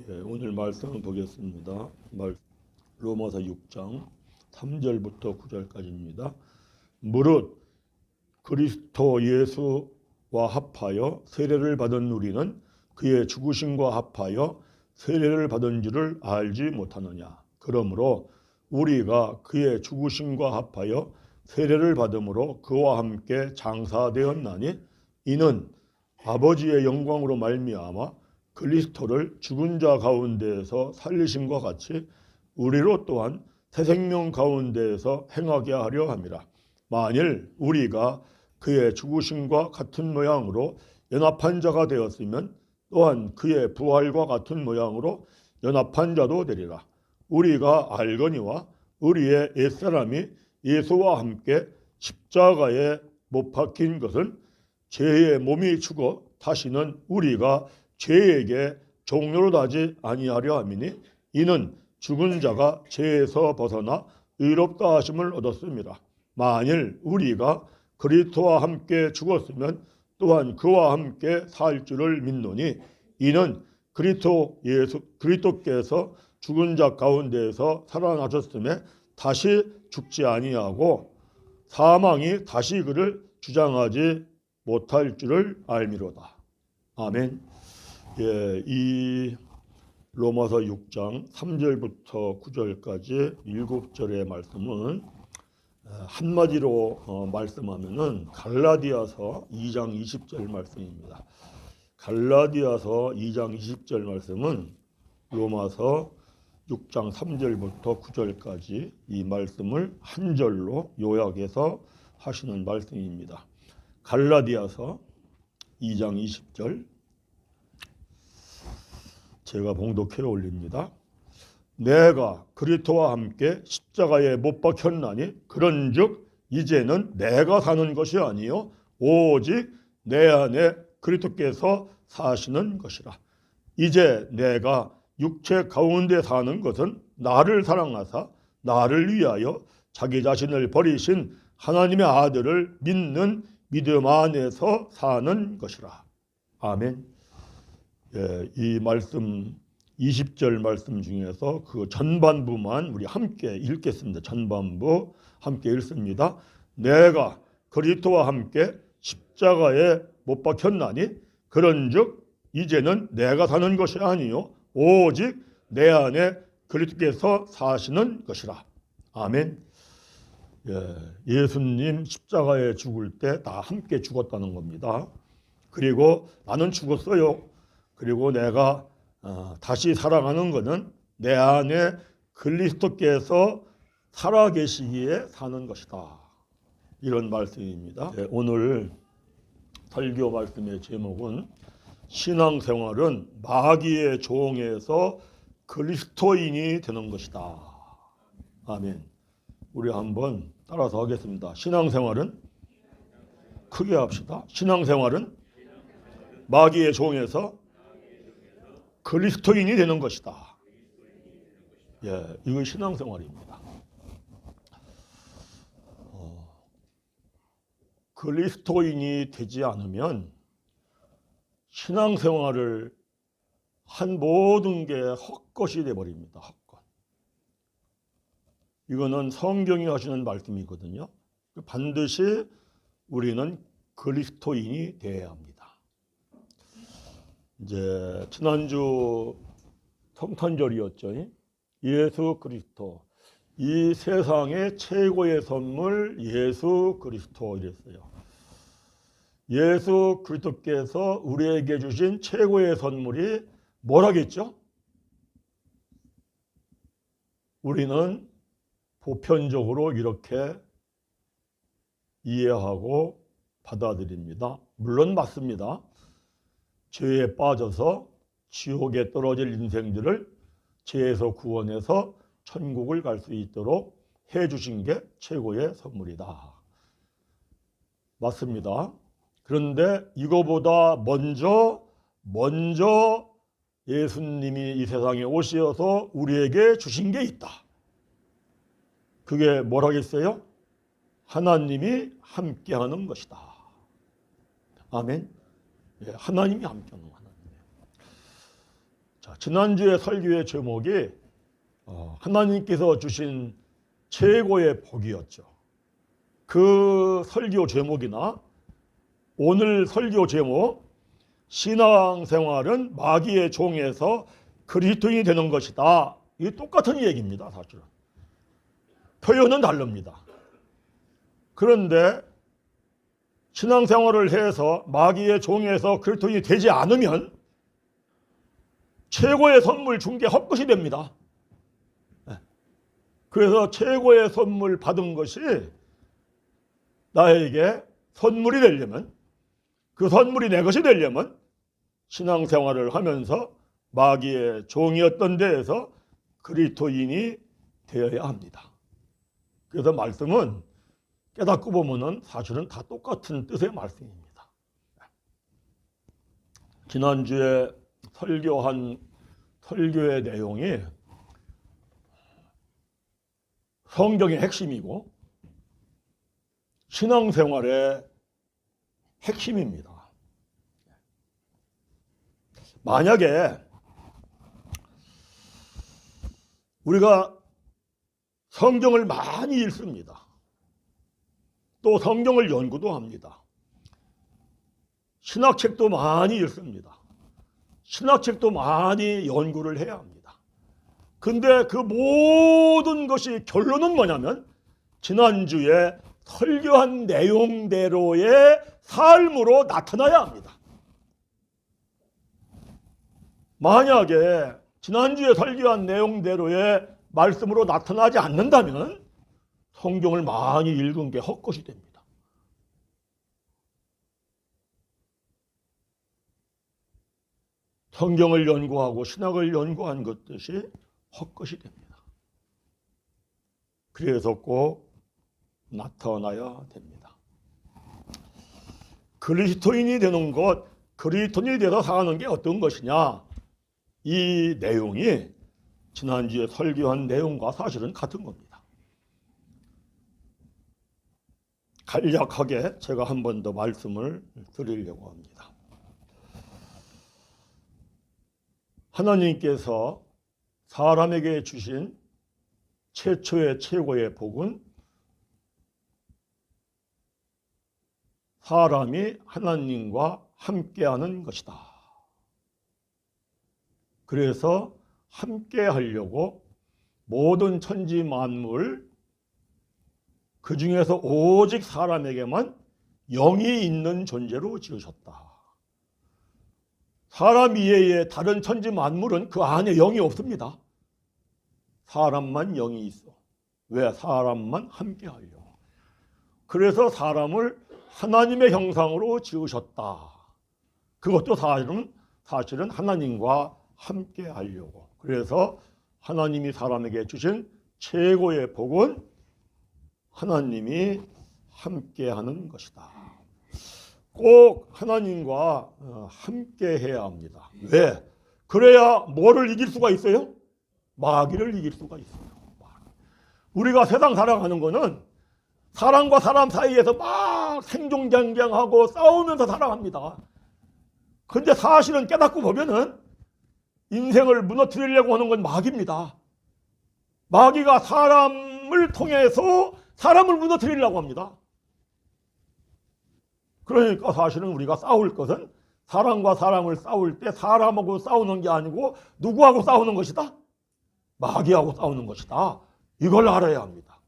오늘 말씀을 보겠습니다. 로마서 6장 3절부터 9절까지입니다. 무릇 그리스도 예수와 합하여 세례를 받은 우리는 그의 죽으심과 합하여 세례를 받은 줄을 알지 못하느냐. 그러므로 우리가 그의 죽으심과 합하여 세례를 받음으로 그와 함께 장사되었나니 이는 아버지의 영광으로 말미암아 그리스도를 죽은 자 가운데에서 살리심과 같이 우리로 또한 새 생명 가운데에서 행하게 하려 함이라. 만일 우리가 그의 죽으심과 같은 모양으로 연합한 자가 되었으면 또한 그의 부활과 같은 모양으로 연합한 자도 되리라. 우리가 알거니와 우리의 옛사람이 예수와 함께 십자가에 못 박힌 것은 죄의 몸이 죽어 다시는 우리가 죄에게 종노릇하지 아니하려 함이니 이는 죽은 자가 죄에서 벗어나 의롭다 하심을 얻었습니다. 만일 우리가 그리스도와 함께 죽었으면 또한 그와 함께 살 줄을 믿노니 이는 그리스도께서 죽은 자 가운데에서 살아나셨음에 다시 죽지 아니하고 사망이 다시 그를 주장하지 못할 줄을 알미로다. 아멘. 이 로마서 6장 3절부터 9절까지 7절의 말씀은 한마디로 말씀하면은 갈라디아서 2장 20절 말씀입니다. 갈라디아서 2장 20절 말씀은 로마서 6장 3절부터 9절까지 이 말씀을 한 절로 요약해서 하시는 말씀입니다. 갈라디아서 2장 20절 제가 봉독해 올립니다. 내가 그리스도와 함께 십자가에 못 박혔나니 그런즉 이제는 내가 사는 것이 아니요 오직 내 안에 그리스도께서 사시는 것이라. 이제 내가 육체 가운데 사는 것은 나를 사랑하사 나를 위하여 자기 자신을 버리신 하나님의 아들을 믿는 믿음 안에서 사는 것이라. 아멘. 이 말씀 20절 말씀 중에서 그 전반부만 우리 함께 읽겠습니다. 전반부 함께 읽습니다. 내가 그리스도와 함께 십자가에 못 박혔나니 그런즉 이제는 내가 사는 것이 아니요 오직 내 안에 그리스도께서 사시는 것이라. 아멘. 예수님 십자가에 죽을 때 다 함께 죽었다는 겁니다. 그리고 나는 죽었어요. 그리고 내가 다시 살아가는 것은 내 안에 그리스도께서 살아계시기에 사는 것이다. 이런 말씀입니다. 오늘 설교 말씀의 제목은 신앙생활은 마귀의 종에서 그리스도인이 되는 것이다. 아멘. 우리 한번 따라서 하겠습니다. 신앙생활은 크게 합시다. 신앙생활은 마귀의 종에서 그리스도인이 되는 것이다. 이거 신앙생활입니다. 그리스도인이 되지 않으면 신앙생활을 한 모든 게 헛것이 되어버립니다. 헛것. 이거는 성경이 하시는 말씀이거든요. 반드시 우리는 그리스도인이 되어야 합니다. 이제 지난주 성탄절이었죠. 예수 그리스도, 이 세상의 최고의 선물 예수 그리스도 이랬어요. 예수 그리스도께서 우리에게 주신 최고의 선물이 뭐라겠죠? 우리는 보편적으로 이렇게 이해하고 받아들입니다. 물론 맞습니다. 죄에 빠져서 지옥에 떨어질 인생들을 죄에서 구원해서 천국을 갈 수 있도록 해주신 게 최고의 선물이다. 맞습니다. 그런데 이거보다 먼저 예수님이 이 세상에 오셔서 우리에게 주신 게 있다. 그게 뭐라겠어요? 하나님이 함께하는 것이다. 아멘. 하나님이 함께하는 하나님. 지난주에 설교의 제목이 하나님께서 주신 최고의 복이었죠. 그 설교 제목이나 오늘 설교 제목, 신앙생활은 마귀의 종에서 그리스도인이 되는 것이다. 이게 똑같은 얘기입니다. 사실은 표현은 다릅니다. 그런데 신앙생활을 해서 마귀의 종에서 그리스도인이 되지 않으면 최고의 선물 준 게 헛것이 됩니다. 그래서 최고의 선물 받은 것이 나에게 선물이 되려면, 그 선물이 내 것이 되려면 신앙생활을 하면서 마귀의 종이었던 데에서 그리스도인이 되어야 합니다. 그래서 말씀은 깨닫고 보면은 사실은 다 똑같은 뜻의 말씀입니다. 지난주에 설교한 설교의 내용이 성경의 핵심이고 신앙생활의 핵심입니다. 만약에 우리가 성경을 많이 읽습니다. 또 성경을 연구도 합니다. 신학책도 많이 읽습니다. 신학책도 많이 연구를 해야 합니다. 근데 그 모든 것이 결론은 뭐냐면 지난주에 설교한 내용대로의 삶으로 나타나야 합니다. 만약에 지난주에 설교한 내용대로의 말씀으로 나타나지 않는다면 성경을 많이 읽은 게 헛것이 됩니다. 성경을 연구하고 신학을 연구한 것듯이 헛것이 됩니다. 그래서 꼭 나타나야 됩니다. 그리스도인이 되는 것, 그리스도인이 되어 사는 게 어떤 것이냐, 이 내용이 지난주에 설교한 내용과 사실은 같은 겁니다. 간략하게 제가 한 번 더 말씀을 드리려고 합니다. 하나님께서 사람에게 주신 최초의 최고의 복은 사람이 하나님과 함께하는 것이다. 그래서 함께하려고 모든 천지 만물, 그 중에서 오직 사람에게만 영이 있는 존재로 지으셨다. 사람 이외의 다른 천지 만물은 그 안에 영이 없습니다. 사람만 영이 있어. 왜? 사람만 함께하려고. 그래서 사람을 하나님의 형상으로 지으셨다. 그것도 사실은 하나님과 함께하려고. 그래서 하나님이 사람에게 주신 최고의 복은 하나님이 함께하는 것이다. 꼭 하나님과 함께해야 합니다. 왜? 그래야 뭐를 이길 수가 있어요? 마귀를 이길 수가 있어요. 우리가 세상 살아가는 거는 사람과 사람 사이에서 막 생존경쟁하고 싸우면서 살아갑니다. 근데 사실은 깨닫고 보면은 인생을 무너뜨리려고 하는 건 마귀입니다. 마귀가 사람을 통해서 사람을 무너뜨리려고 합니다. 그러니까 사실은 우리가 싸울 것은 사람과 사람을 싸울 때 사람하고 싸우는 게 아니고 누구하고 싸우는 것이다? 마귀하고 싸우는 것이다. 이걸 알아야 합니다.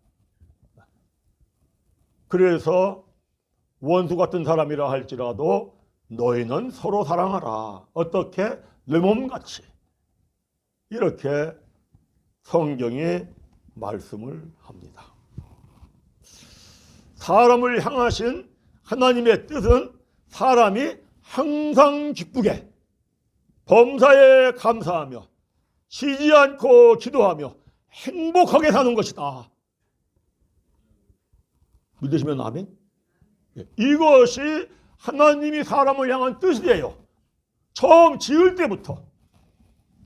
그래서 원수 같은 사람이라 할지라도 너희는 서로 사랑하라. 어떻게? 내 몸같이. 이렇게 성경이 말씀을 합니다. 사람을 향하신 하나님의 뜻은 사람이 항상 기쁘게 범사에 감사하며 쉬지 않고 기도하며 행복하게 사는 것이다. 믿으시면 아멘? 이것이 하나님이 사람을 향한 뜻이에요. 처음 지을 때부터.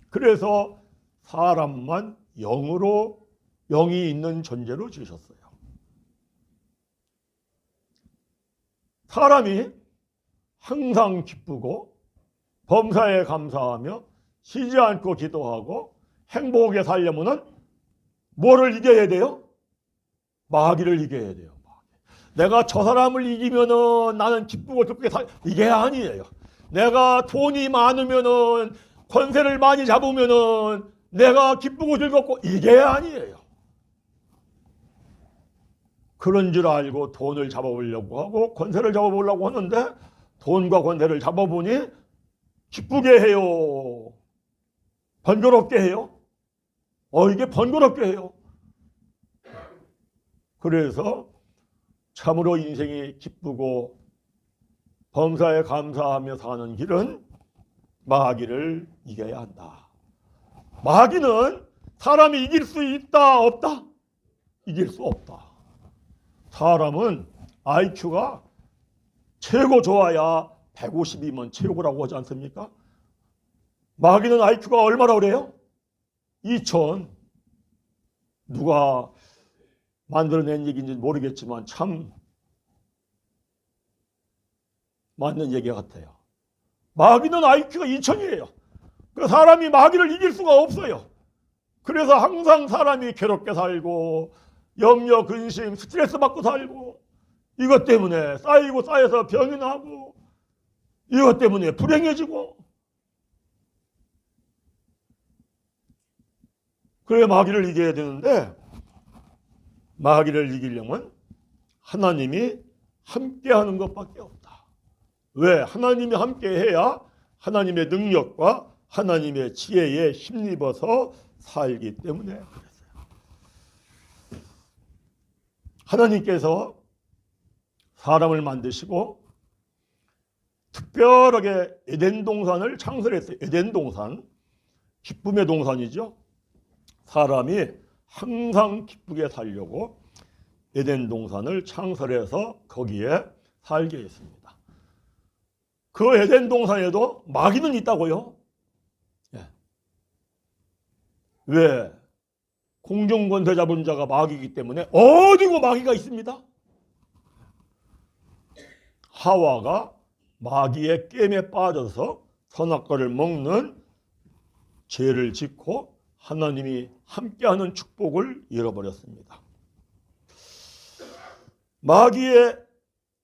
그래서 사람만 영이 있는 존재로 지으셨어요. 사람이 항상 기쁘고 범사에 감사하며 쉬지 않고 기도하고 행복하게 살려면은 뭐를 이겨야 돼요? 마귀를 이겨야 돼요. 내가 저 사람을 이기면은 나는 기쁘고 즐겁게 이게 아니에요. 내가 돈이 많으면은 권세를 많이 잡으면은 내가 기쁘고 즐겁고 이게 아니에요. 그런 줄 알고 돈을 잡아보려고 하고 권세를 잡아보려고 하는데 돈과 권세를 잡아보니 기쁘게 해요. 번거롭게 해요. 이게 번거롭게 해요. 그래서 참으로 인생이 기쁘고 범사에 감사하며 사는 길은 마귀를 이겨야 한다. 마귀는 사람이 이길 수 있다, 없다? 이길 수 없다. 사람은 IQ가 최고 좋아야 150이면 최고라고 하지 않습니까? 마귀는 IQ가 얼마나 그래요? 2000. 누가 만들어낸 얘기인지 모르겠지만 참 맞는 얘기 같아요. 마귀는 IQ가 2000이에요. 그 사람이 마귀를 이길 수가 없어요. 그래서 항상 사람이 괴롭게 살고 염려, 근심, 스트레스 받고 살고 이것 때문에 쌓이고 쌓여서 병이 나고 이것 때문에 불행해지고 그래 마귀를 이겨야 되는데 마귀를 이기려면 하나님이 함께하는 것밖에 없다. 왜? 하나님이 함께해야 하나님의 능력과 하나님의 지혜에 힘입어서 살기 때문에 그랬어요. 하나님께서 사람을 만드시고 특별하게 에덴 동산을 창설했어요. 에덴 동산, 기쁨의 동산이죠. 사람이 항상 기쁘게 살려고 에덴 동산을 창설해서 거기에 살게 했습니다. 그 에덴 동산에도 마귀는 있다고요? 예. 왜? 공중권세 잡은 자가 마귀이기 때문에 어디고 마귀가 있습니다. 하와가 마귀의 깸에 빠져서 선악과를 먹는 죄를 짓고 하나님이 함께하는 축복을 잃어버렸습니다.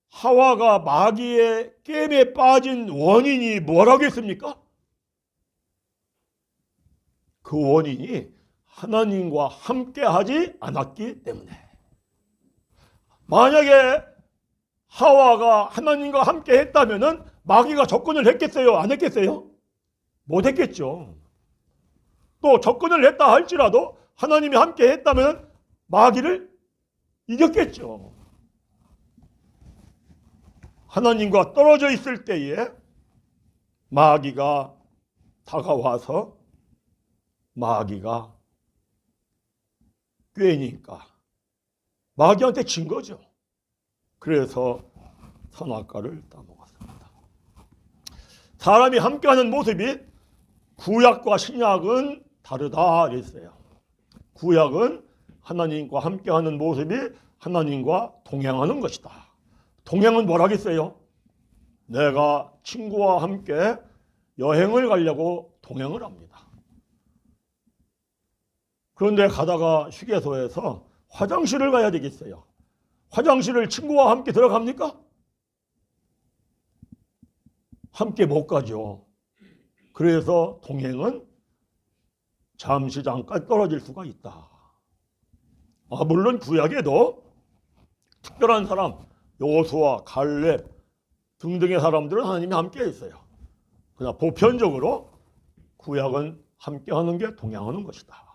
하와가 마귀의 깸에 빠진 원인이 뭐라겠습니까? 그 원인이 하나님과 함께하지 않았기 때문에. 만약에 하와가 하나님과 함께 했다면 마귀가 접근을 했겠어요? 안 했겠어요? 못 했겠죠. 또 접근을 했다 할지라도 하나님이 함께 했다면 마귀를 이겼겠죠. 하나님과 떨어져 있을 때에 마귀가 다가와서 마귀가 꾀니까 마귀한테 진 거죠. 그래서 선악과를 따먹었습니다. 사람이 함께하는 모습이 구약과 신약은 다르다 그랬어요. 구약은 하나님과 함께하는 모습이 하나님과 동행하는 것이다. 동행은 뭐라겠어요? 내가 친구와 함께 여행을 가려고 동행을 합니다. 그런데 가다가 휴게소에서 화장실을 가야 되겠어요. 화장실을 친구와 함께 들어갑니까? 함께 못 가죠. 그래서 동행은 잠시 잠깐 떨어질 수가 있다. 물론 구약에도 특별한 사람, 여호수아, 갈렙 등등의 사람들은 하나님이 함께 있어요. 그러나 보편적으로 구약은 함께하는 게 동행하는 것이다.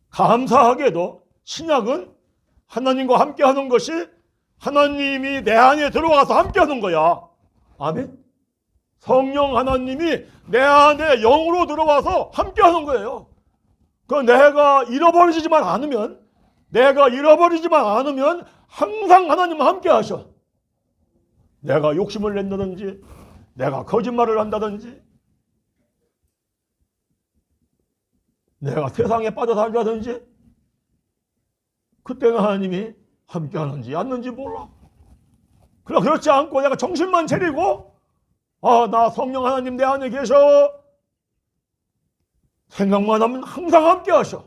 감사하게도 신약은 하나님과 함께하는 것이 하나님이 내 안에 들어와서 함께하는 거야. 아멘. 성령 하나님이 내 안에 영으로 들어와서 함께하는 거예요. 내가 잃어버리지만 않으면 항상 하나님은 함께 하셔. 내가 욕심을 낸다든지 내가 거짓말을 한다든지 내가 세상에 빠져 살다든지 그때는 하나님이 함께 하는지 않는지 몰라. 그러나 그렇지 않고 내가 정신만 차리고 나 성령 하나님 내 안에 계셔. 생각만 하면 항상 함께 하셔.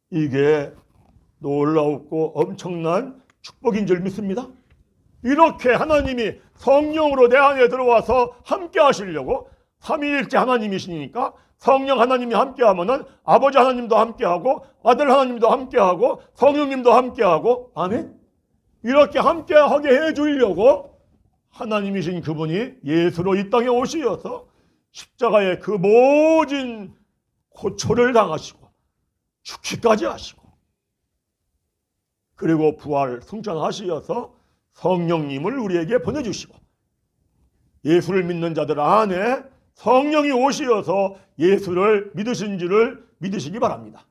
이게 놀라웠고 엄청난 축복인 줄 믿습니다. 이렇게 하나님이 성령으로 내 안에 들어와서 함께 하시려고, 삼위일체 하나님이시니까 성령 하나님이 함께 하면은 아버지 하나님도 함께 하고 아들 하나님도 함께 하고 성령님도 함께 하고, 아멘. 이렇게 함께 하게 해 주려고 하나님이신 그분이 예수로 이 땅에 오시어서 십자가의 그 모진 고초를 당하시고 죽기까지 하시고, 그리고 부활 승천하시어서 성령님을 우리에게 보내주시고, 예수를 믿는 자들 안에 성령이 오시어서 예수를 믿으신 줄을 믿으시기 바랍니다.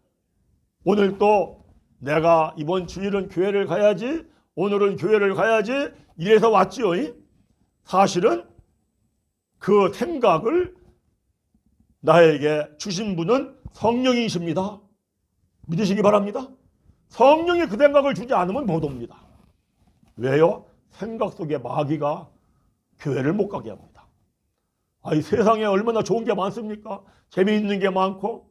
오늘 또 내가 이번 주일은 교회를 가야지, 오늘은 교회를 가야지 이래서 왔지요. 사실은 그 생각을 나에게 주신 분은 성령이십니다. 믿으시기 바랍니다. 성령이 그 생각을 주지 않으면 못 옵니다. 왜요? 생각 속에 마귀가 교회를 못 가게 합니다. 이 세상에 얼마나 좋은 게 많습니까? 재미있는 게 많고,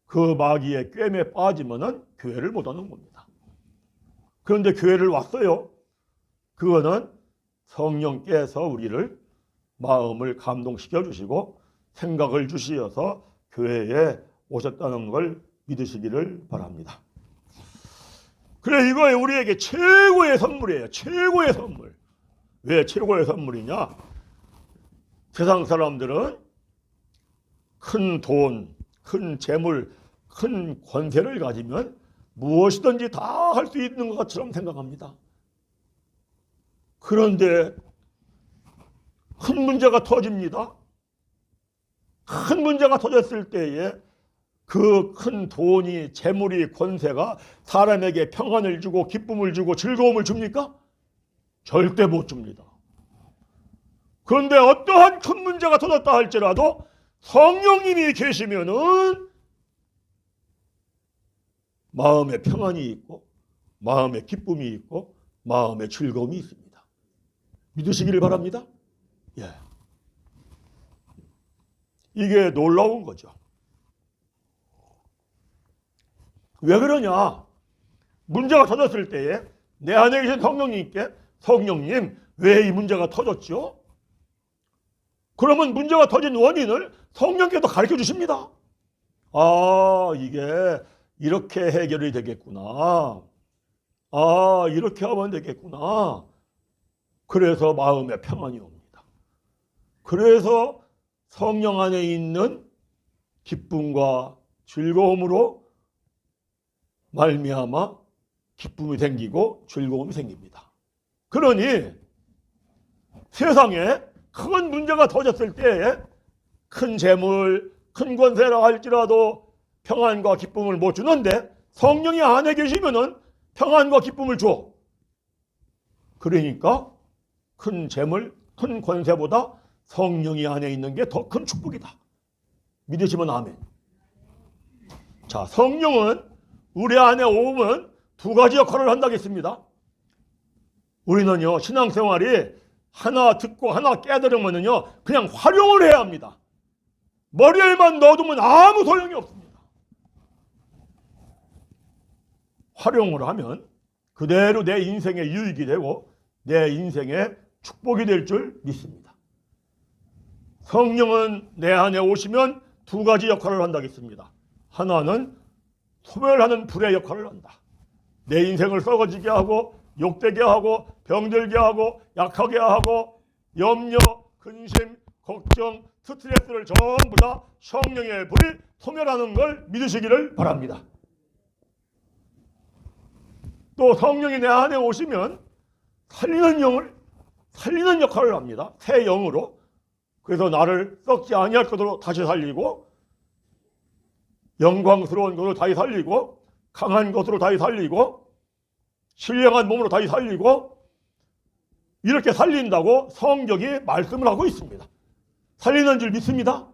그 마귀의 꿰매 빠지면은 교회를 못 오는 겁니다. 그런데 교회를 왔어요. 그거는 성령께서 우리를 마음을 감동시켜 주시고 생각을 주시어서 교회에 오셨다는 걸 믿으시기를 바랍니다. 그래, 이거 우리에게 최고의 선물이에요. 최고의 선물. 왜 최고의 선물이냐? 세상 사람들은 큰 돈, 큰 재물, 큰 권세를 가지면 무엇이든지 다 할 수 있는 것처럼 생각합니다. 그런데 큰 문제가 터집니다. 큰 문제가 터졌을 때에 그 큰 돈이, 재물이, 권세가 사람에게 평안을 주고 기쁨을 주고 즐거움을 줍니까? 절대 못 줍니다. 그런데 어떠한 큰 문제가 터졌다 할지라도 성령님이 계시면은 마음에 평안이 있고 마음에 기쁨이 있고 마음에 즐거움이 있습니다. 믿으시기를 바랍니다. 예. 이게 놀라운 거죠. 왜 그러냐? 문제가 터졌을 때에 내 안에 계신 성령님께, 성령님, 왜 이 문제가 터졌죠? 그러면 문제가 터진 원인을 성령께서 가르쳐 주십니다. 이게 이렇게 해결이 되겠구나. 이렇게 하면 되겠구나. 그래서 마음에 평안이 옵니다. 그래서 성령 안에 있는 기쁨과 즐거움으로 말미암아 기쁨이 생기고 즐거움이 생깁니다. 그러니 세상에 큰 문제가 터졌을 때에 큰 재물, 큰 권세라 할지라도 평안과 기쁨을 못 주는데 성령이 안에 계시면은 평안과 기쁨을 줘. 그러니까 큰 재물, 큰 권세보다 성령이 안에 있는 게 더 큰 축복이다. 믿으시면 아멘. 자, 성령은 우리 안에 오면 두 가지 역할을 한다겠습니다. 우리는요, 신앙생활이 하나 듣고 하나 깨달으면요, 그냥 활용을 해야 합니다. 머리에만 넣어두면 아무 소용이 없습니다. 활용을 하면 그대로 내 인생의 유익이 되고 내 인생의 축복이 될 줄 믿습니다. 성령은 내 안에 오시면 두 가지 역할을 한다겠습니다. 하나는 소멸하는 불의 역할을 한다. 내 인생을 썩어지게 하고 욕되게 하고 병들게 하고 약하게 하고 염려, 근심, 걱정, 스트레스를 전부 다 성령의 불이 소멸하는 걸 믿으시기를 바랍니다. 또 성령이 내 안에 오시면 살리는 역할을 합니다. 새 영으로. 그래서 나를 썩지 아니할 것으로 다시 살리고 영광스러운 것으로 다시 살리고 강한 것으로 다시 살리고 신령한 몸으로 다시 살리고 이렇게 살린다고 성경이 말씀을 하고 있습니다. 살리는 줄 믿습니다.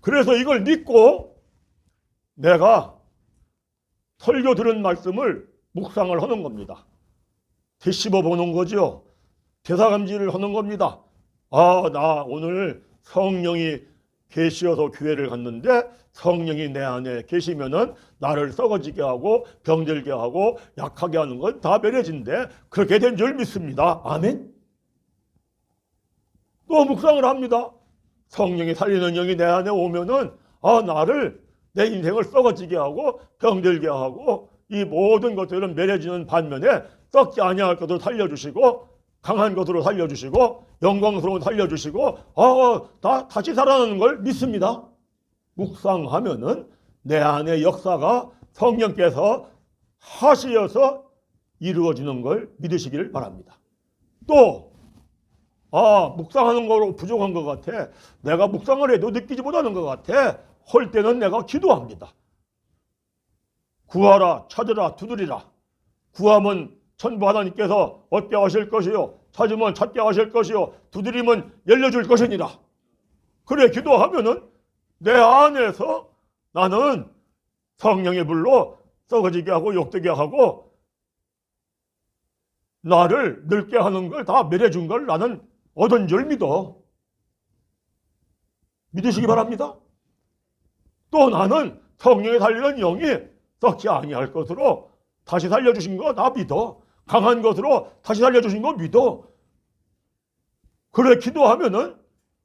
그래서 이걸 믿고 내가 설교 들은 말씀을 묵상을 하는 겁니다. 되씹어 보는 거죠. 대사감지를 하는 겁니다. 나 오늘 성령이 계시어서 교회를 갔는데 성령이 내 안에 계시면은 나를 썩어지게 하고 병들게 하고 약하게 하는 건 다 매력인데 그렇게 된 줄 믿습니다. 아멘. 또 묵상을 합니다. 성령이 살리는 영이 내 안에 오면은 나를 내 인생을 썩어지게 하고 병들게 하고 이 모든 것들은 매려지는 반면에 썩지 아니할 것으로 살려주시고 강한 것으로 살려주시고 영광스러운 살려주시고 다시 살아나는 걸 믿습니다. 묵상하면은 내 안의 역사가 성령께서 하시어서 이루어지는 걸 믿으시기를 바랍니다. 또 묵상하는 거로 부족한 것 같아. 내가 묵상을 해도 느끼지 못하는 것 같아. 할 때는 내가 기도합니다. 구하라, 찾으라, 두드리라. 구하면 천부 하나님께서 얻게 하실 것이요, 찾으면 찾게 하실 것이요, 두드리면 열려줄 것이니라. 그래 기도하면은 내 안에서 나는 성령의 불로 썩어지게 하고 욕되게 하고 나를 늙게 하는 걸 다 매려준 걸 나는 얻은 줄 믿어. 믿으시기 바랍니다. 또 나는 성령에 살리는 영이 썩지 아니할 것으로 다시 살려주신 거 나 믿어. 강한 것으로 다시 살려주신 거 믿어. 그래 기도하면은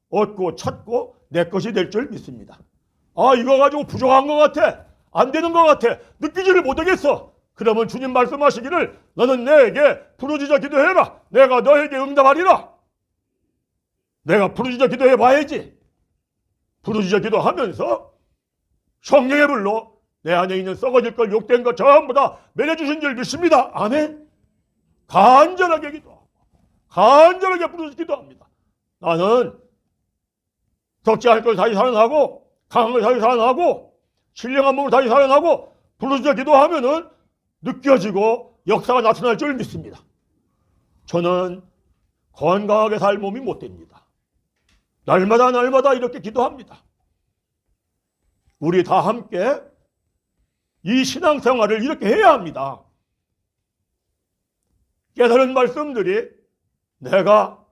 얻고 찾고 내 것이 될 줄 믿습니다. 이거 가지고 부족한 것 같아. 안 되는 것 같아. 느끼지를 못하겠어. 그러면 주님 말씀하시기를 너는 내게 부르짖어 기도해라. 내가 너에게 응답하리라. 내가 부르짖어 기도해 봐야지. 부르짖어 기도하면서 성령의 불로 내 안에 있는 썩어질 걸 욕된 것 전부 다 매려주신 줄 믿습니다. 아멘. 간절하게 기도하고 간절하게 부르짖어 기도합니다. 나는 썩지 않을 걸 다시 살아나고 강한 걸 다시 살아나고 신령한 몸을 다시 살아나고 부르짖어 기도하면은 느껴지고 역사가 나타날 줄 믿습니다. 저는 건강하게 살 몸이 못 됩니다. 날마다 이렇게 기도합니다. 우리 다 함께 이 신앙생활을 이렇게 해야 합니다. 깨달은 말씀들이 내가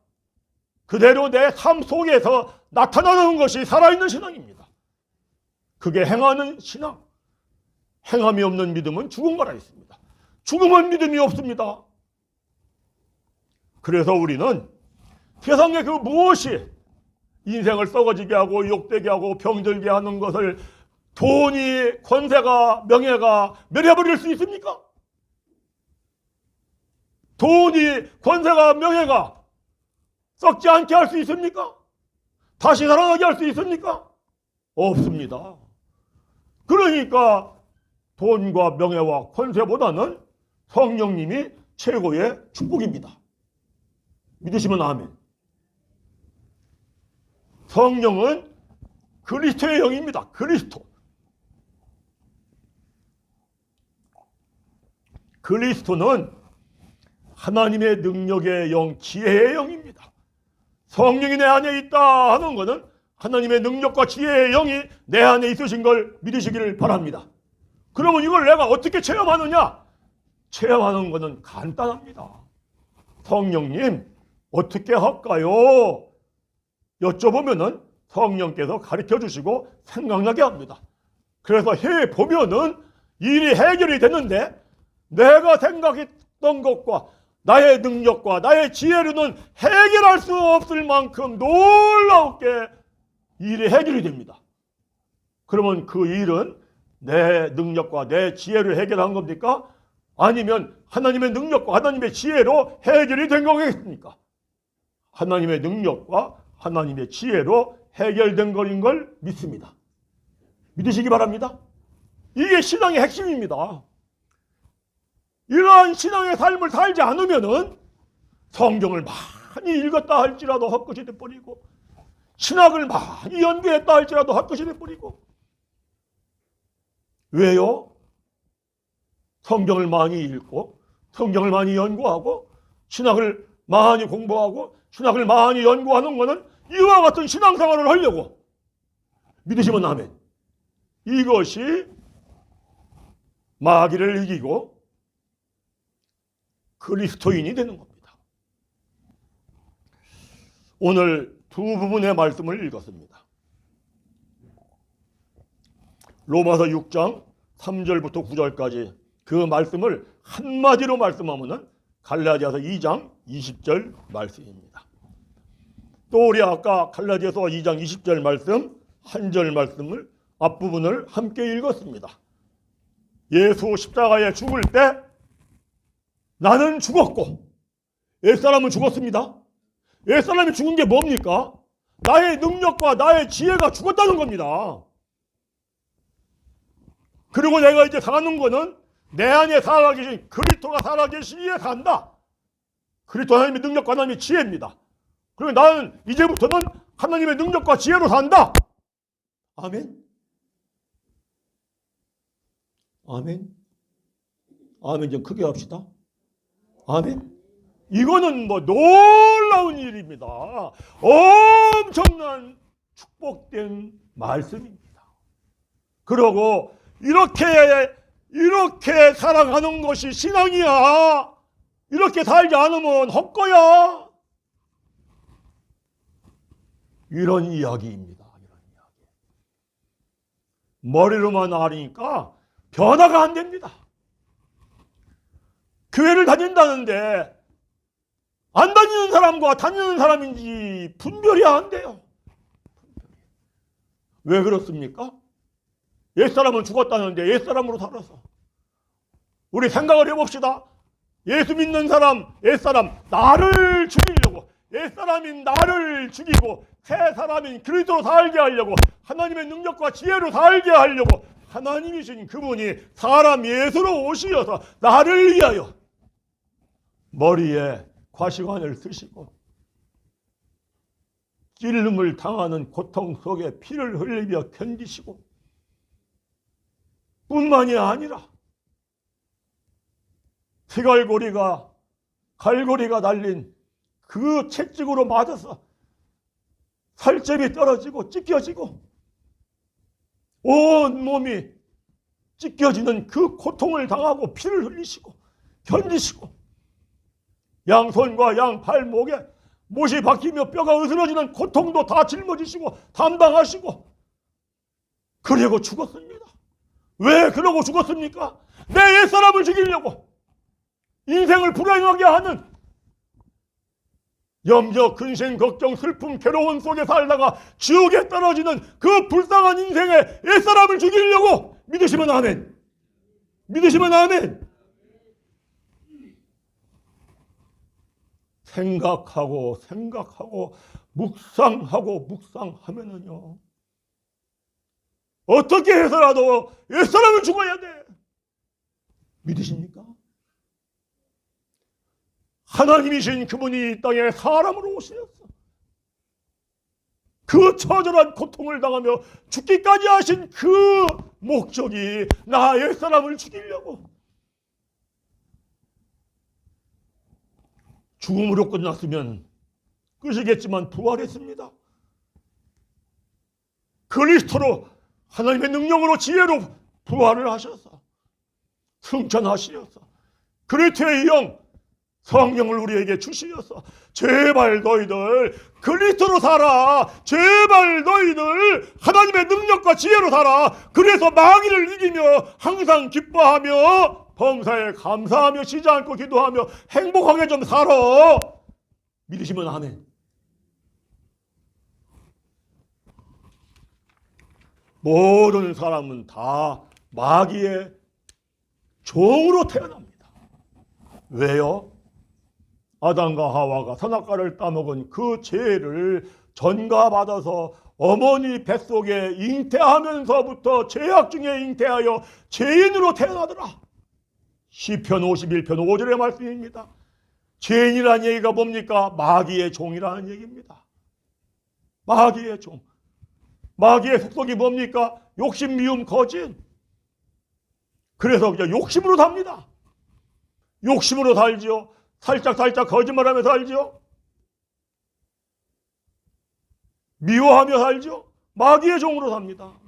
그대로 내 삶 속에서 나타나는 것이 살아있는 신앙입니다. 그게 행하는 신앙. 행함이 없는 믿음은 죽은 거라 했습니다. 죽음은 믿음이 없습니다. 그래서 우리는 세상의 그 무엇이 인생을 썩어지게 하고 욕되게 하고 병들게 하는 것을 돈이, 권세가, 명예가 멸해버릴 수 있습니까? 돈이, 권세가, 명예가 썩지 않게 할 수 있습니까? 다시 살아나게 할 수 있습니까? 없습니다. 그러니까 돈과 명예와 권세보다는 성령님이 최고의 축복입니다. 믿으시면 아멘. 성령은 그리스도의 영입니다. 그리스도. 그리스도는 하나님의 능력의 영, 지혜의 영입니다. 성령이 내 안에 있다 하는 것은 하나님의 능력과 지혜의 영이 내 안에 있으신 걸 믿으시기를 바랍니다. 그러면 이걸 내가 어떻게 체험하느냐? 체험하는 것은 간단합니다. 성령님 어떻게 할까요? 여쭤보면은 성령께서 가르쳐 주시고 생각나게 합니다. 그래서 해보면은 일이 해결이 되는데 내가 생각했던 것과 나의 능력과 나의 지혜로는 해결할 수 없을 만큼 놀라우게 일이 해결이 됩니다. 그러면 그 일은 내 능력과 내 지혜로 해결한 겁니까? 아니면 하나님의 능력과 하나님의 지혜로 해결이 된 거겠습니까? 하나님의 능력과 하나님의 지혜로 해결된 것인 걸 믿습니다. 믿으시기 바랍니다. 이게 신앙의 핵심입니다. 이러한 신앙의 삶을 살지 않으면은 성경을 많이 읽었다 할지라도 헛것이 돼버리고 신학을 많이 연구했다 할지라도 헛것이 돼버리고 왜요? 성경을 많이 읽고 성경을 많이 연구하고 신학을 많이 공부하고 신학을 많이 연구하는 것은 이와 같은 신앙생활을 하려고 믿으시면 아멘. 이것이 마귀를 이기고 그리스도인이 되는 겁니다. 오늘 두 부분의 말씀을 읽었습니다. 로마서 6장 3절부터 9절까지 그 말씀을 한마디로 말씀하면 갈라디아서 2장 20절 말씀입니다. 또 우리 아까 갈라디아서 2장 20절 말씀 한 절 말씀을 앞부분을 함께 읽었습니다. 예수 십자가에 죽을 때 나는 죽었고 옛사람은 죽었습니다. 옛사람이 죽은 게 뭡니까? 나의 능력과 나의 지혜가 죽었다는 겁니다. 그리고 내가 이제 사는 거는 내 안에 살아계신 그리스도가 살아계시기에 산다. 그리스도 하나님의 능력과 하나님의 지혜입니다. 그리고 나는 이제부터는 하나님의 능력과 지혜로 산다. 아멘. 아멘. 아멘. 좀 크게 합시다. 아멘. 이거는 뭐 놀라운 일입니다. 엄청난 축복된 말씀입니다. 그러고 이렇게 살아가는 것이 신앙이야. 이렇게 살지 않으면 헛거야. 이런 이야기입니다. 이런 이야기. 머리로만 알으니까 변화가 안 됩니다. 교회를 다닌다는데 안 다니는 사람과 다니는 사람인지 분별이 안 돼요. 왜 그렇습니까? 옛사람은 죽었다는데 옛사람으로 살아서. 우리 생각을 해봅시다. 예수 믿는 사람, 옛사람, 나를 죽이려고, 옛사람인 나를 죽이고 새 사람인 그리스도로 살게 하려고, 하나님의 능력과 지혜로 살게 하려고 하나님이신 그분이 사람 예수로 오시어서 나를 위하여 머리에 과시관을 쓰시고 찔림을 당하는 고통 속에 피를 흘리며 견디시고 뿐만이 아니라 갈고리가 달린 그 채찍으로 맞아서 살점이 떨어지고 찢겨지고 온 몸이 찢겨지는 그 고통을 당하고 피를 흘리시고 견디시고 양손과 양팔목에 못이 박히며 뼈가 으스러지는 고통도 다 짊어지시고 담당하시고 그리고 죽었습니다. 왜 그러고 죽었습니까? 내 옛사람을 죽이려고 인생을 불행하게 하는 염려, 근심, 걱정, 슬픔, 괴로움 속에 살다가 지옥에 떨어지는 그 불쌍한 인생의 옛사람을 죽이려고. 믿으시면 아멘. 믿으시면 아멘. 생각하고 묵상하면은요, 어떻게 해서라도 옛사람을 죽어야 돼. 믿으십니까? 하나님이신 그분이 이 땅에 사람으로 오시셨어. 그 처절한 고통을 당하며 죽기까지 하신 그 목적이 나 옛사람을 죽이려고. 죽음으로 끝났으면 끝이겠지만 부활했습니다. 그리스도로 하나님의 능력으로 지혜로 부활을 하셔서 승천하시어서 그리스도의 영 성령을 우리에게 주시어서 제발 너희들 그리스도로 살아. 제발 너희들 하나님의 능력과 지혜로 살아. 그래서 마귀를 이기며 항상 기뻐하며 범사에 감사하며 쉬지 않고 기도하며 행복하게 좀 살아. 믿으시면 아멘. 모든 사람은 다 마귀의 종으로 태어납니다. 왜요? 아담과 하와가 선악과를 따먹은 그 죄를 전가받아서 어머니 뱃속에 잉태하면서부터 죄악 중에 잉태하여 죄인으로 태어나더라. 시편 51편 5절의 말씀입니다. 죄인이라는 얘기가 뭡니까? 마귀의 종이라는 얘기입니다. 마귀의 종. 마귀의 속속이 뭡니까? 욕심, 미움, 거짓. 그래서 그냥 욕심으로 삽니다. 욕심으로 살지요. 살짝 거짓말하며 살지요. 미워하며 살지요. 마귀의 종으로 삽니다.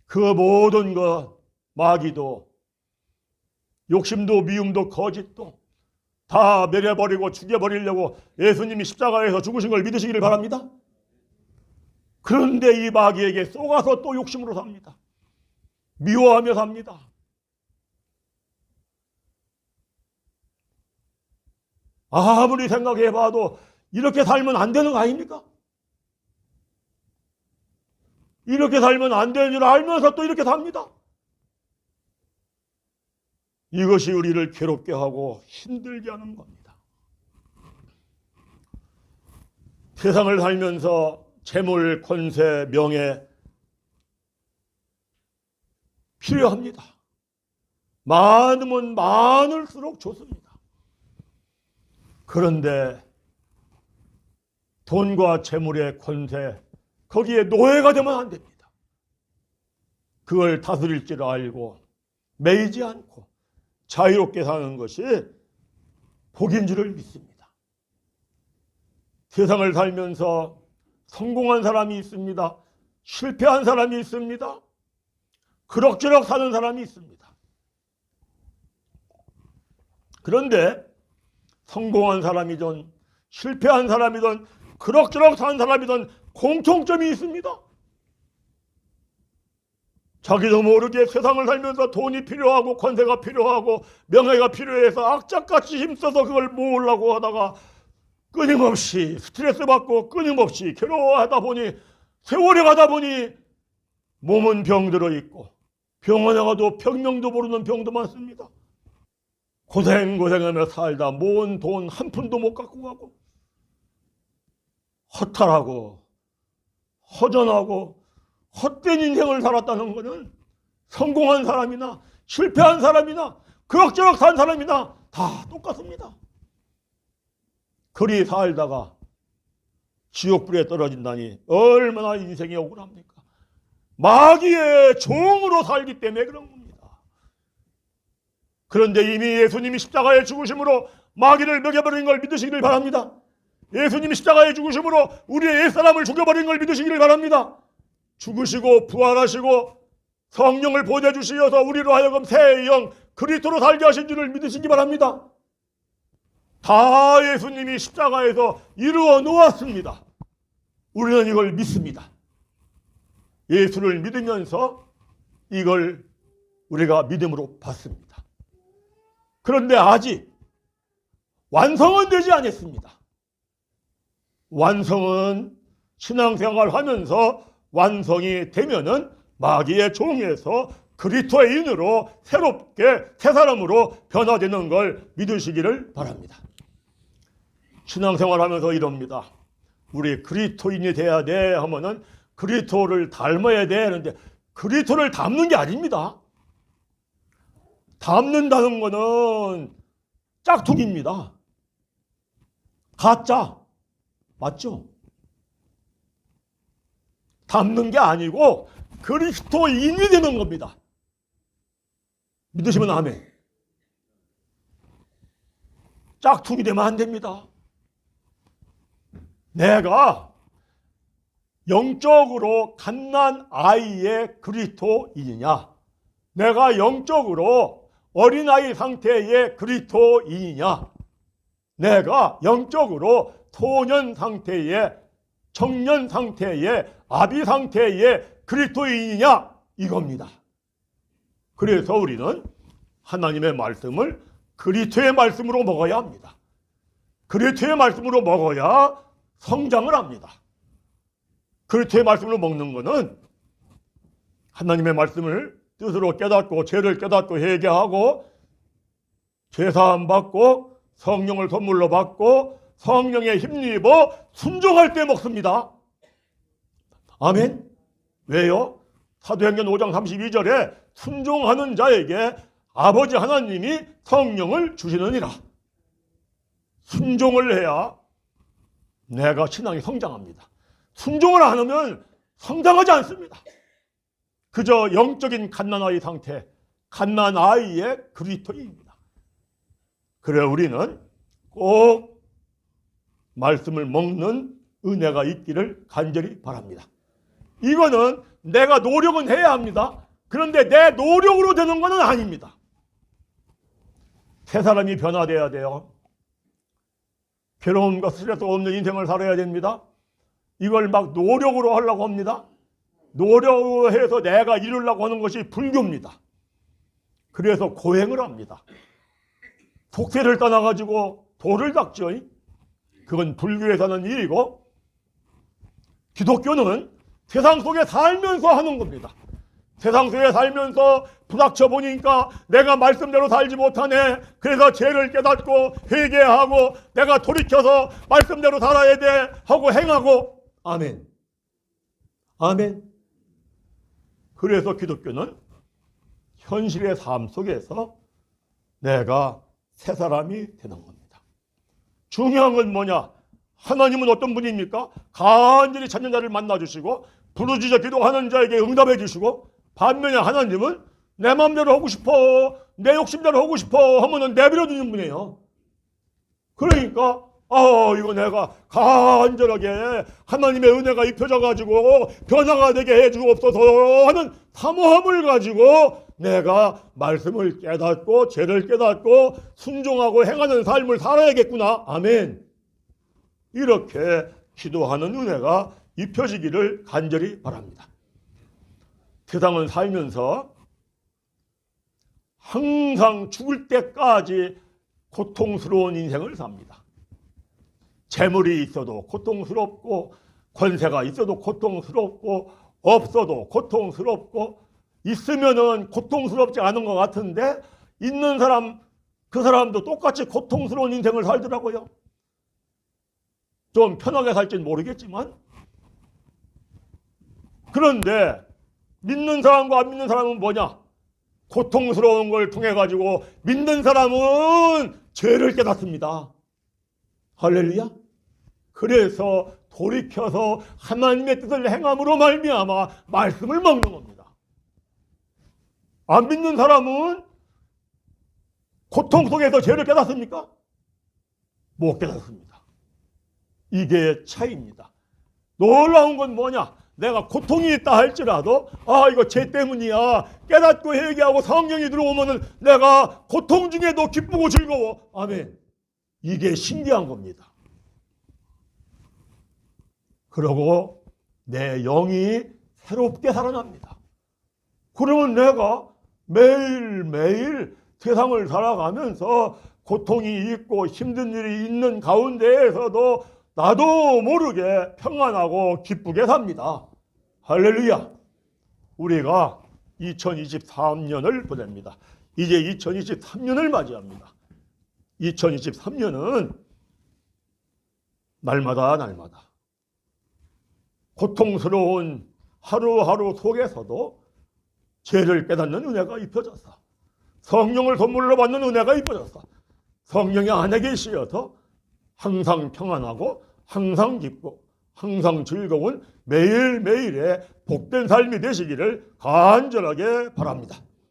그 모든 것, 마귀도, 욕심도, 미움도, 거짓도 다 멸해버리고 죽여버리려고 예수님이 십자가에서 죽으신 걸 믿으시기를 바랍니다. 그런데 이 마귀에게 속아서 또 욕심으로 삽니다. 미워하며 삽니다. 아무리 생각해봐도 이렇게 살면 안 되는 거 아닙니까? 이렇게 살면 안 되는 줄 알면서 또 이렇게 삽니다. 이것이 우리를 괴롭게 하고 힘들게 하는 겁니다. 세상을 살면서 재물, 권세, 명예 필요합니다. 많으면 많을수록 좋습니다. 그런데 돈과 재물의 권세, 거기에 노예가 되면 안 됩니다. 그걸 다스릴 줄 알고 매이지 않고 자유롭게 사는 것이 복인 줄을 믿습니다. 세상을 살면서 성공한 사람이 있습니다. 실패한 사람이 있습니다. 그럭저럭 사는 사람이 있습니다. 그런데 성공한 사람이든 실패한 사람이든 그럭저럭 사는 사람이든 공통점이 있습니다. 자기도 모르게 세상을 살면서 돈이 필요하고 권세가 필요하고 명예가 필요해서 악착같이 힘써서 그걸 모으려고 하다가 끊임없이 스트레스 받고 끊임없이 괴로워하다 보니 세월이 가다 보니 몸은 병들어 있고 병원에 가도 병명도 모르는 병도 많습니다. 고생하며 살다 모은 돈 한 푼도 못 갖고 가고 허탈하고 허전하고 헛된 인생을 살았다는 것은 성공한 사람이나 실패한 사람이나 그럭저럭 산 사람이나 다 똑같습니다. 그리 살다가 지옥불에 떨어진다니 얼마나 인생이 억울합니까? 마귀의 종으로 살기 때문에 그런 겁니다. 그런데 이미 예수님이 십자가에 죽으심으로 마귀를 먹여버린 걸 믿으시기를 바랍니다. 예수님이 십자가에 죽으심으로 우리의 옛사람을 죽여버린 걸 믿으시기를 바랍니다. 죽으시고 부활하시고 성령을 보내주시어서 우리로 하여금 새 영 그리스도로 살게 하신 줄을 믿으시기 바랍니다. 다 예수님이 십자가에서 이루어 놓았습니다. 우리는 이걸 믿습니다. 예수를 믿으면서 이걸 우리가 믿음으로 받습니다. 그런데 아직 완성은 되지 않았습니다. 완성은 신앙생활 하면서 완성이 되면은 마귀의 종에서 그리스도의 인으로 새롭게 새 사람으로 변화되는 걸 믿으시기를 바랍니다. 신앙생활 하면서 이럽니다. 우리 그리스도인이 돼야 돼 하면은 그리스도를 닮아야 돼 하는데 그리스도를 닮는 게 아닙니다. 닮는다는 거는 짝퉁입니다. 가짜. 맞죠? 닮는 게 아니고 그리스도인이 되는 겁니다. 믿으시면 아멘. 짝퉁이 되면 안 됩니다. 내가 영적으로 갓난 아이의 그리스도인이냐, 내가 영적으로 어린아이 상태의 그리스도인이냐, 내가 영적으로 소년 상태의 청년 상태의 아비 상태의 그리스도인이냐 이겁니다. 그래서 우리는 하나님의 말씀을 그리스도의 말씀으로 먹어야 합니다. 그리스도의 말씀으로 먹어야 성장을 합니다. 그리스도의 말씀으로 먹는 것은 하나님의 말씀을 뜻으로 깨닫고 죄를 깨닫고 회개하고 죄사함 받고 성령을 선물로 받고 성령에 힘입어 순종할 때 먹습니다. 아멘. 왜요? 사도행전 5장 32절에 순종하는 자에게 아버지 하나님이 성령을 주시느니라. 순종을 해야 내가 신앙이 성장합니다. 순종을 안 하면 성장하지 않습니다. 그저 영적인 갓난아이 상태, 갓난아이의 그리스도인입니다. 그래 우리는 꼭 말씀을 먹는 은혜가 있기를 간절히 바랍니다. 이거는 내가 노력은 해야 합니다. 그런데 내 노력으로 되는 것은 아닙니다. 새 사람이 변화되어야 돼요. 괴로움과 스트레스 없는 인생을 살아야 됩니다. 이걸 막 노력으로 하려고 합니다. 노력해서 내가 이루려고 하는 것이 불교입니다. 그래서 고행을 합니다. 속세를 떠나가지고 도를 닦죠. 그건 불교에서는 일이고, 기독교는 세상 속에 살면서 하는 겁니다. 세상 속에 살면서 부닥쳐 보니까 내가 말씀대로 살지 못하네. 그래서 죄를 깨닫고 회개하고 내가 돌이켜서 말씀대로 살아야 돼 하고 행하고. 아멘. 아멘. 그래서 기독교는 현실의 삶 속에서 내가 새 사람이 되는 겁니다. 중요한 건 뭐냐? 하나님은 어떤 분입니까? 간절히 찾는 자를 만나주시고 부르짖어 기도하는 자에게 응답해 주시고, 반면에 하나님은 내 마음대로 하고 싶어, 내 욕심대로 하고 싶어 하면은 내버려 두는 분이에요. 그러니까 이거 내가 간절하게 하나님의 은혜가 입혀져 가지고 변화가 되게 해 주옵소서 하는 사모함을 가지고 내가 말씀을 깨닫고 죄를 깨닫고 순종하고 행하는 삶을 살아야겠구나. 아멘. 이렇게 기도하는 은혜가 입혀지기를 간절히 바랍니다. 세상은 살면서 항상 죽을 때까지 고통스러운 인생을 삽니다. 재물이 있어도 고통스럽고, 권세가 있어도 고통스럽고, 없어도 고통스럽고, 있으면은 고통스럽지 않은 것 같은데 있는 사람, 그 사람도 똑같이 고통스러운 인생을 살더라고요. 좀 편하게 살지는 모르겠지만, 그런데 믿는 사람과 안 믿는 사람은 뭐냐? 고통스러운 걸 통해 가지고 믿는 사람은 죄를 깨닫습니다. 할렐루야. 그래서 돌이켜서 하나님의 뜻을 행함으로 말미암아 말씀을 먹는 겁니다. 안 믿는 사람은 고통 속에서 죄를 깨닫습니까? 못 깨닫습니다. 이게 차이입니다. 놀라운 건 뭐냐? 내가 고통이 있다 할지라도 이거 죄 때문이야 깨닫고 회개하고 성령이 들어오면은 내가 고통 중에도 기쁘고 즐거워. 아멘. 이게 신기한 겁니다. 그러고 내 영이 새롭게 살아납니다. 그러면 내가 매일매일 세상을 살아가면서 고통이 있고 힘든 일이 있는 가운데에서도 나도 모르게 평안하고 기쁘게 삽니다. 할렐루야. 우리가 2023년을 보냅니다. 이제 2023년을 맞이합니다. 2023년은 날마다 고통스러운 하루하루 속에서도 죄를 깨닫는 은혜가 입혀져서, 성령을 선물로 받는 은혜가 입혀져서, 성령이 안에 계시어서 항상 평안하고 항상 기쁘고 항상 즐거운 매일매일의 복된 삶이 되시기를 간절하게 바랍니다.